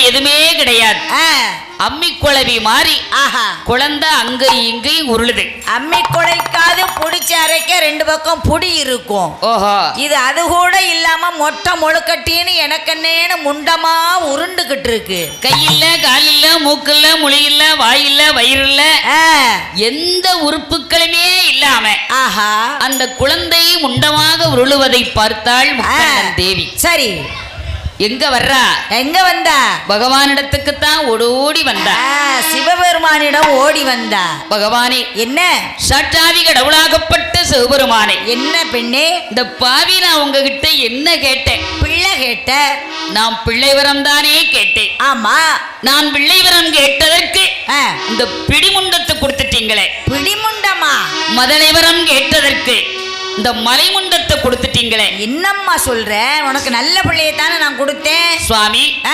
எதுவுமே கிடையாது. அம்மி குழவி மாறி குழந்தை அங்க இங்க உருளுது. அம்மி குழைக்காது புடிச்சு அரைக்க ரெண்டு பக்கம் புடி இருக்கும். ஓஹோ, இது அது கூட இல்லாம மொட்டை முழுக்கட்டின்னு எனக்கன்னேன்னு முண்டமா உருண்டுகிட்டு இருக்கு. கையில்ல, காலில்ல, மூக்கில்ல, முழியில்ல, வாயில்ல, வயிறுல, எந்த உறுப்புகளுமே இல்லாம அந்த குழந்தை முண்டமாக உருளுவதை பார்த்தாள் முக்கண்ணன் தேவி. சரி, எங்க வர்றா? எங்க வந்தா? பகவானிடத்துக்குத்தான் ஓடோடி வந்தா. சிவபெருமானிடம் ஓடி வந்தா. பகவானே, என்ன? சாட்சாதி கடவுளாகப்பட்ட சிவபெருமானே, என்ன பெண்ணே? இந்த பாவி நான் உங்ககிட்ட என்ன கேட்டேன்? பிள்ளை கேட்ட. நான் பிள்ளை வரம் தானே கேட்டேன். ஆமா, நான் பிள்ளை வரம் கேட்டதற்கு இந்த பிடிமுண்டத்தை கொடுத்துட்டீங்களே. பிடிமுண்டமா? மதலை வரம் கேட்டதற்கு இந்த மலைமுண்டத்தை கொடுத்துட்டீங்களே. என்னம்மா சொல்ற? உனக்கு நல்ல பிள்ளையை தானே நான் கொடுத்தேன். சுவாமி,